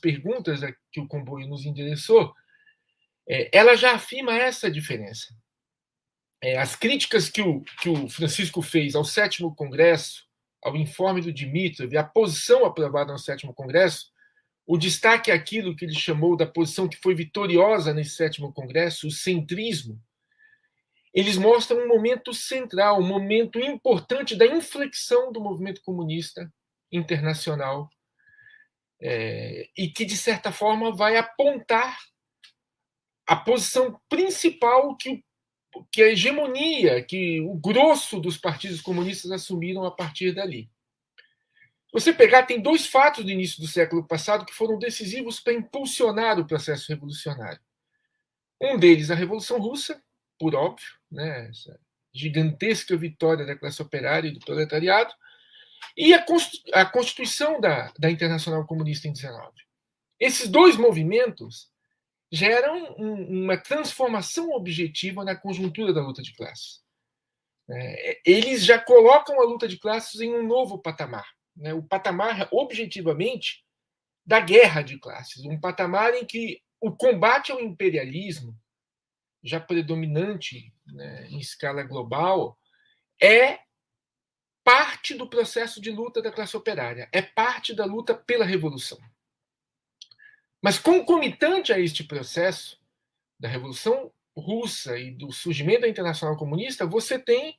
perguntas que o Comboio nos endereçou, ela já afirma essa diferença. As críticas que o Francisco fez ao 7º Congresso, ao informe do Dimitrov e à posição aprovada no 7º Congresso, o destaque é aquilo que ele chamou da posição que foi vitoriosa nesse 7º Congresso, o centrismo. Eles mostram um momento central, um momento importante da inflexão do movimento comunista internacional, e que, de certa forma, vai apontar a posição principal que a hegemonia, que o grosso dos partidos comunistas assumiram a partir dali. Você pegar, tem 2 fatos do início do século passado que foram decisivos para impulsionar o processo revolucionário. Um deles, a Revolução Russa, por óbvio, né, essa gigantesca vitória da classe operária e do proletariado, e a constituição da Internacional Comunista em 19. Esses 2 movimentos geram uma transformação objetiva na conjuntura da luta de classes. Eles já colocam a luta de classes em um novo patamar, né, o patamar, objetivamente, da guerra de classes, um patamar em que o combate ao imperialismo, já predominante, né, em escala global, é parte do processo de luta da classe operária, é parte da luta pela revolução. Mas, concomitante a este processo da Revolução Russa e do surgimento da Internacional Comunista, você tem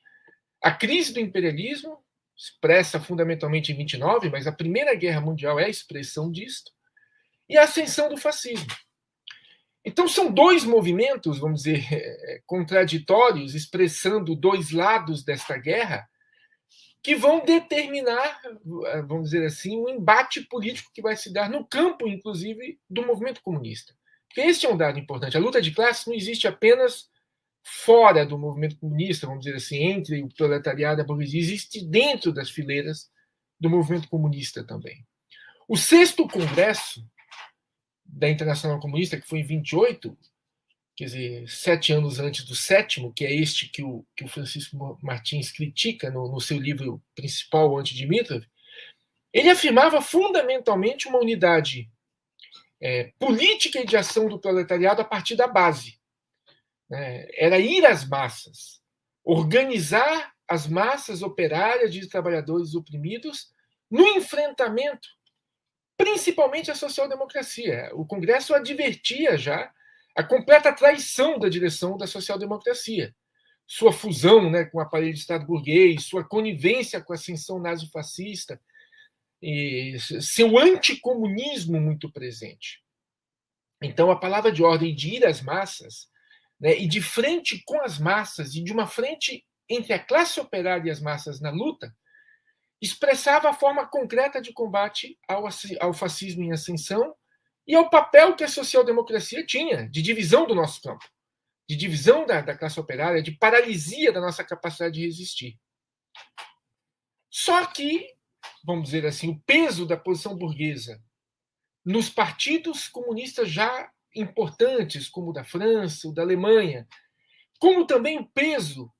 a crise do imperialismo, expressa fundamentalmente em 29, mas a Primeira Guerra Mundial é a expressão disto, e a ascensão do fascismo. Então, são 2 movimentos, vamos dizer, contraditórios, expressando 2 lados desta guerra, que vão determinar, vamos dizer assim, um embate político que vai se dar no campo, inclusive, do movimento comunista. Porque este é um dado importante. A luta de classes não existe apenas fora do movimento comunista, vamos dizer assim, entre o proletariado e a burguesia, existe dentro das fileiras do movimento comunista também. O 6º Congresso da Internacional Comunista, que foi em 28, quer dizer, 7 anos antes do 7º, que é este que o Francisco Martins critica no seu livro principal, o Anti-Dimitrov, ele afirmava fundamentalmente uma unidade política e de ação do proletariado a partir da base. Era ir às massas, organizar as massas operárias de trabalhadores oprimidos no enfrentamento, principalmente à social-democracia. O Congresso advertia já a completa traição da direção da social-democracia, sua fusão, né, com o aparelho de Estado burguês, sua conivência com a ascensão nazifascista, e seu anticomunismo muito presente. Então, a palavra de ordem de ir às massas, né, e de frente com as massas, e de uma frente entre a classe operária e as massas na luta, expressava a forma concreta de combate ao fascismo em ascensão e ao papel que a social-democracia tinha de divisão do nosso campo, de divisão da classe operária, de paralisia da nossa capacidade de resistir. Só que, vamos dizer assim, o peso da posição burguesa nos partidos comunistas já importantes, como o da França, o da Alemanha, como também o peso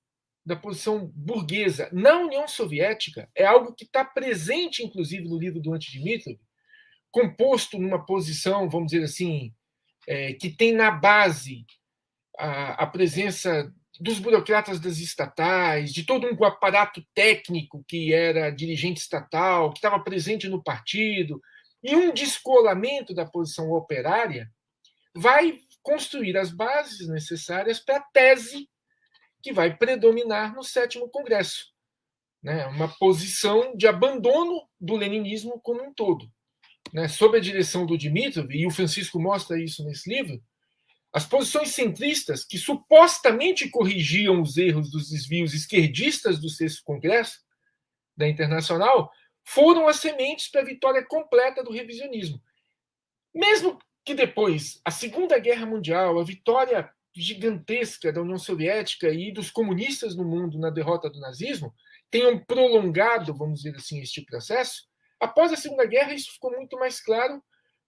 da posição burguesa na União Soviética, é algo que está presente, inclusive, no livro do Anti-Dimitrov, composto numa posição, vamos dizer assim, que tem na base a presença dos burocratas das estatais, de todo um aparato técnico que era dirigente estatal, que estava presente no partido, e um descolamento da posição operária, vai construir as bases necessárias para a tese que vai predominar no 7º Congresso, né? Uma posição de abandono do leninismo como um todo. Né? Sob a direção do Dimitrov, e o Francisco mostra isso nesse livro, as posições centristas, que supostamente corrigiam os erros dos desvios esquerdistas do 6º Congresso da Internacional, foram as sementes para a vitória completa do revisionismo. Mesmo que depois, a Segunda Guerra Mundial, a vitória gigantesca da União Soviética e dos comunistas no mundo na derrota do nazismo tenham prolongado, vamos dizer assim, este processo, após a Segunda Guerra isso ficou muito mais claro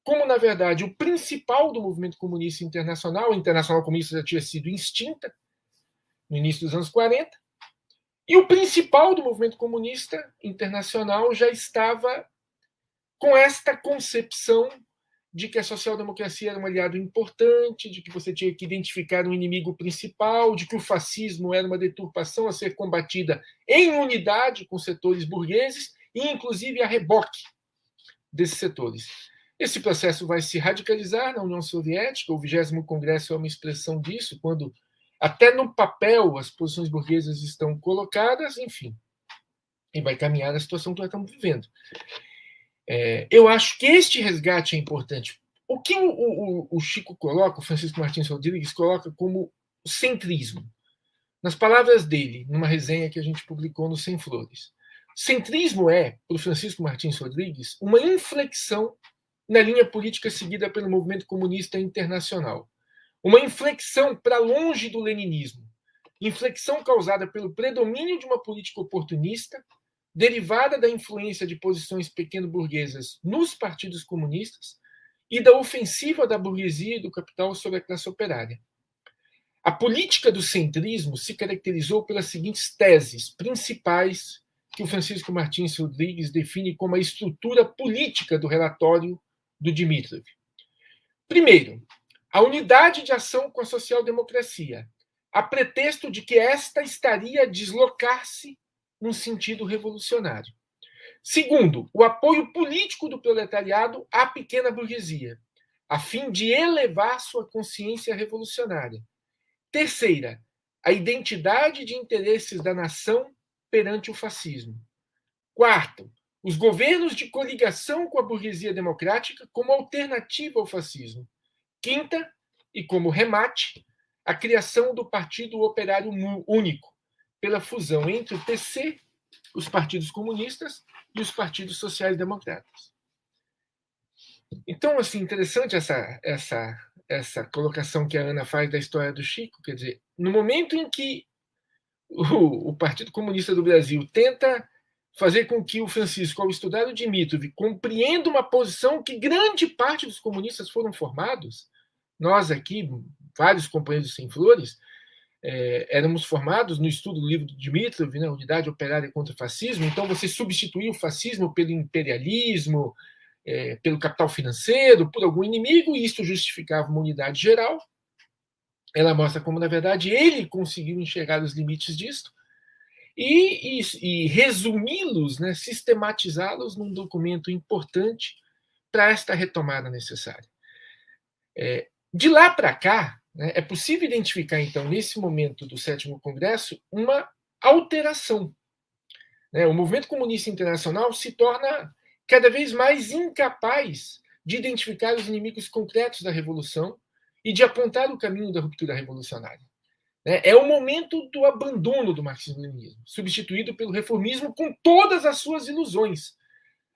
como, na verdade, o principal do movimento comunista internacional, a Internacional Comunista já tinha sido extinta no início dos anos 40, e o principal do movimento comunista internacional já estava com esta concepção de que a social-democracia era um aliado importante, de que você tinha que identificar um inimigo principal, de que o fascismo era uma deturpação a ser combatida em unidade com setores burgueses e, inclusive, a reboque desses setores. Esse processo vai se radicalizar na União Soviética, o 20º Congresso é uma expressão disso, quando até no papel as posições burguesas estão colocadas, enfim, e vai caminhar na situação que nós estamos vivendo. Eu acho que este resgate é importante. O que o Chico coloca, o Francisco Martins Rodrigues coloca como centrismo, nas palavras dele, numa resenha que a gente publicou no Sem Flores. Centrismo é, para o Francisco Martins Rodrigues, uma inflexão na linha política seguida pelo movimento comunista internacional. Uma inflexão para longe do leninismo. Inflexão causada pelo predomínio de uma política oportunista, derivada da influência de posições pequeno-burguesas nos partidos comunistas e da ofensiva da burguesia e do capital sobre a classe operária. A política do centrismo se caracterizou pelas seguintes teses principais que o Francisco Martins Rodrigues define como a estrutura política do relatório do Dimitrov. Primeiro, a unidade de ação com a social-democracia, a pretexto de que esta estaria a deslocar-se num sentido revolucionário. Segundo, o apoio político do proletariado à pequena burguesia, a fim de elevar sua consciência revolucionária. Terceira, a identidade de interesses da nação perante o fascismo. Quarto, os governos de coligação com a burguesia democrática como alternativa ao fascismo. Quinta, e como remate, a criação do Partido Operário Único, pela fusão entre o PC, os partidos comunistas e os partidos sociais-democratas. Então, assim, interessante essa colocação que a Ana faz da história do Chico, quer dizer, no momento em que o Partido Comunista do Brasil tenta fazer com que o Francisco, ao estudar o Dimitrov, compreenda uma posição que grande parte dos comunistas foram formados, nós aqui, vários companheiros sem flores, éramos formados no estudo do livro do Dimitrov, né, Unidade Operária contra o Fascismo. Então, você substituía o fascismo pelo imperialismo, pelo capital financeiro, por algum inimigo, e isso justificava uma unidade geral. Ela mostra como, na verdade, ele conseguiu enxergar os limites disso e resumi-los, né, sistematizá-los num documento importante para esta retomada necessária. De lá para cá, né, é possível identificar, então, nesse momento do 7º Congresso, uma alteração. O movimento comunista internacional se torna cada vez mais incapaz de identificar os inimigos concretos da revolução e de apontar o caminho da ruptura revolucionária. É o momento do abandono do marxismo-leninismo, substituído pelo reformismo com todas as suas ilusões.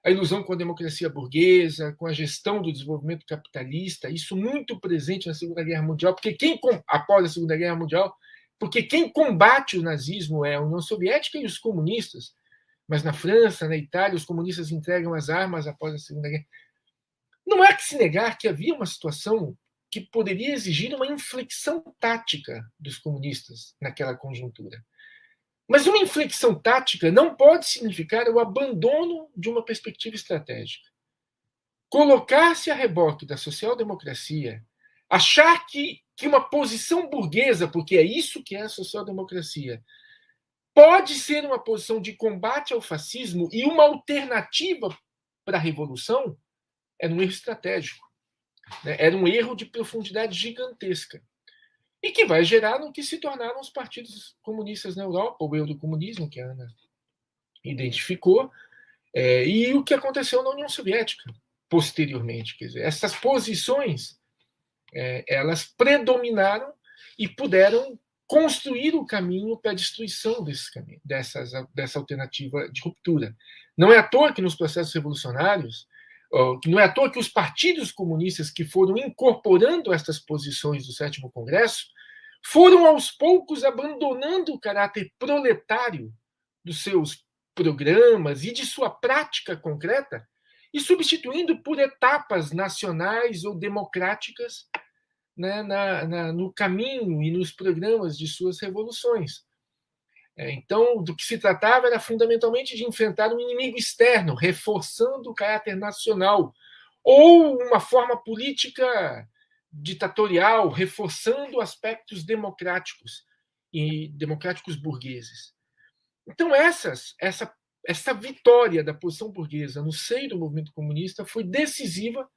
A ilusão com a democracia burguesa, com a gestão do desenvolvimento capitalista, isso muito presente na Segunda Guerra Mundial, após a Segunda Guerra Mundial, porque quem combate o nazismo é a União Soviética e os comunistas, mas na França, na Itália, os comunistas entregam as armas após a Segunda Guerra. Não há que se negar que havia uma situação que poderia exigir uma inflexão tática dos comunistas naquela conjuntura. Mas uma inflexão tática não pode significar o abandono de uma perspectiva estratégica. Colocar-se a reboque da social-democracia, achar que uma posição burguesa, porque é isso que é a social-democracia, pode ser uma posição de combate ao fascismo e uma alternativa para a revolução, era um erro estratégico. Era um erro de profundidade gigantesca. E que vai gerar no que se tornaram os partidos comunistas na Europa, o eurocomunismo, que a Ana identificou, e o que aconteceu na União Soviética posteriormente. Quer dizer, essas posições elas predominaram e puderam construir o caminho para a destruição dessa alternativa de ruptura. Não é à toa que nos processos revolucionários, não é à toa que os partidos comunistas que foram incorporando estas posições do 7º Congresso foram aos poucos abandonando o caráter proletário dos seus programas e de sua prática concreta e substituindo por etapas nacionais ou democráticas, né, no caminho e nos programas de suas revoluções. Então, do que se tratava era fundamentalmente de enfrentar um inimigo externo, reforçando o caráter nacional, ou uma forma política ditatorial, reforçando aspectos democráticos e democráticos burgueses. Então, essa vitória da posição burguesa no seio do movimento comunista foi decisiva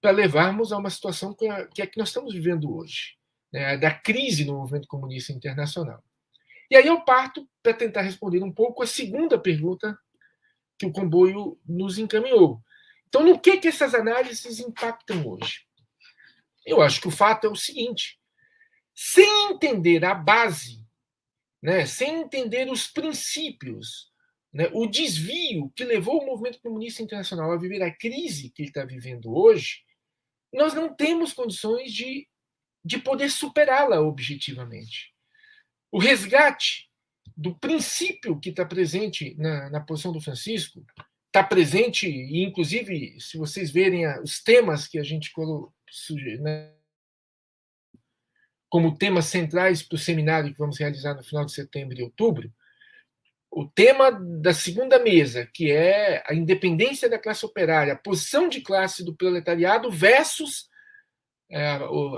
para levarmos a uma situação que é que nós estamos vivendo hoje, né, da crise no movimento comunista internacional. E aí eu parto para tentar responder um pouco a segunda pergunta que o Comboio nos encaminhou. Então, no que essas análises impactam hoje? Eu acho que o fato é o seguinte: sem entender a base, né, sem entender os princípios, né, o desvio que levou o movimento comunista internacional a viver a crise que ele está vivendo hoje, nós não temos condições de poder superá-la objetivamente. O resgate do princípio que está presente na posição do Francisco, está presente, e inclusive, se vocês verem os temas que a gente colocou, né, como temas centrais para o seminário que vamos realizar no final de setembro e outubro, o tema da segunda mesa, que é a independência da classe operária, a posição de classe do proletariado versus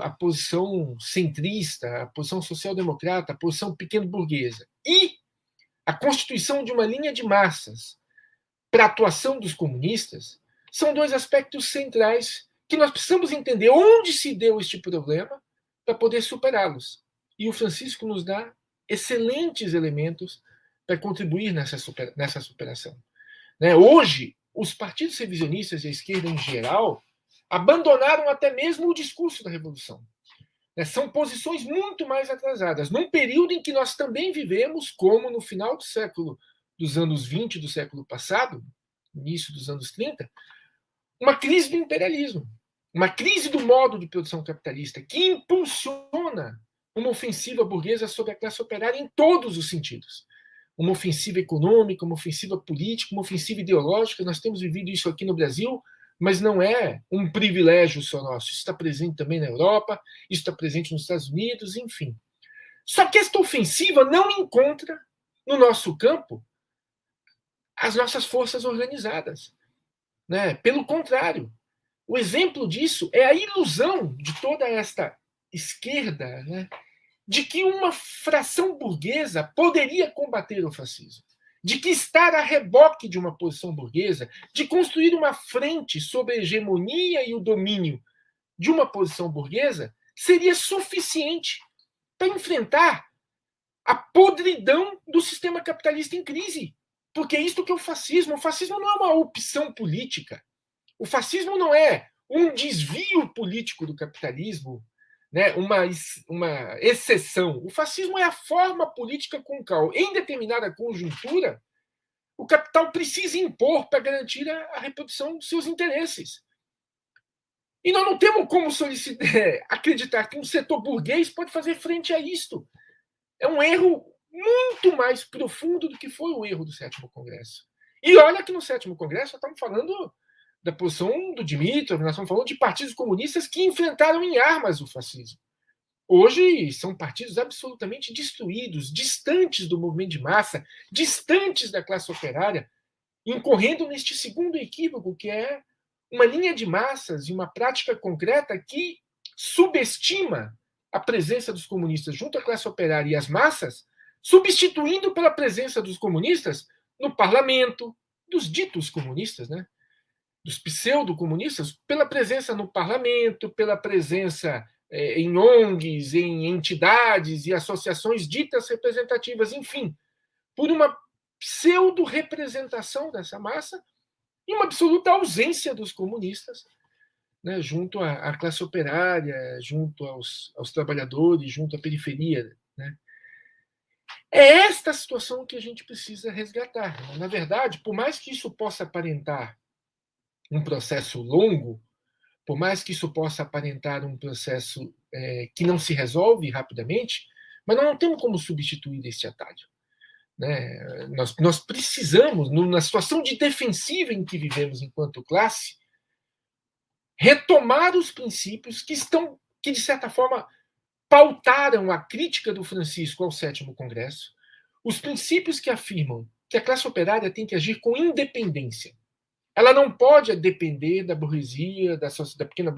a posição centrista, a posição social-democrata, a posição pequeno-burguesa. E a constituição de uma linha de massas para a atuação dos comunistas são dois aspectos centrais que nós precisamos entender onde se deu este problema para poder superá-los. E o Francisco nos dá excelentes elementos para contribuir nessa superação. Né? Hoje, os partidos revisionistas e a esquerda em geral abandonaram até mesmo o discurso da Revolução. Né? São posições muito mais atrasadas, num período em que nós também vivemos, como no final dos anos 20 do século passado, início dos anos 30, uma crise do imperialismo, uma crise do modo de produção capitalista que impulsiona uma ofensiva burguesa sobre a classe operária em todos os sentidos. Uma ofensiva econômica, uma ofensiva política, uma ofensiva ideológica. Nós temos vivido isso aqui no Brasil, mas não é um privilégio só nosso. Isso está presente também na Europa, isso está presente nos Estados Unidos, enfim. Só que esta ofensiva não encontra no nosso campo as nossas forças organizadas. Né? Pelo contrário, o exemplo disso é a ilusão de toda esta esquerda, né, de que uma fração burguesa poderia combater o fascismo, de que estar a reboque de uma posição burguesa, de construir uma frente sob a hegemonia e o domínio de uma posição burguesa, seria suficiente para enfrentar a podridão do sistema capitalista em crise. Porque é isto que é o fascismo. O fascismo não é uma opção política. O fascismo não é um desvio político do capitalismo, né, uma exceção. O fascismo é a forma política com qual, em determinada conjuntura, o capital precisa impor para garantir a reprodução dos seus interesses. E nós não temos como acreditar que um setor burguês pode fazer frente a isto. É um erro muito mais profundo do que foi o erro do Sétimo Congresso. E olha que no Sétimo Congresso nós estamos falando da posição do Dimitrov, nós estamos falando de partidos comunistas que enfrentaram em armas o fascismo. Hoje são partidos absolutamente destruídos, distantes do movimento de massa, distantes da classe operária, incorrendo neste segundo equívoco, que é uma linha de massas e uma prática concreta que subestima a presença dos comunistas junto à classe operária e às massas, substituindo pela presença dos comunistas no parlamento, dos ditos comunistas, né? Dos pseudo-comunistas, pela presença no parlamento, pela presença em ONGs, em entidades e associações ditas representativas, enfim, por uma pseudo-representação dessa massa e uma absoluta ausência dos comunistas, né, junto à classe operária, junto aos trabalhadores, junto à periferia. Né? É esta situação que a gente precisa resgatar. Né? Na verdade, por mais que isso possa aparentar um processo longo, por mais que isso possa aparentar um processo que não se resolve rapidamente, mas nós não temos como substituir este atalho. Né? Nós precisamos, na situação de defensiva em que vivemos enquanto classe, retomar os princípios que de certa forma, pautaram a crítica do Francisco ao Sétimo Congresso, os princípios que afirmam que a classe operária tem que agir com independência. ela não pode depender da burguesia, da pequena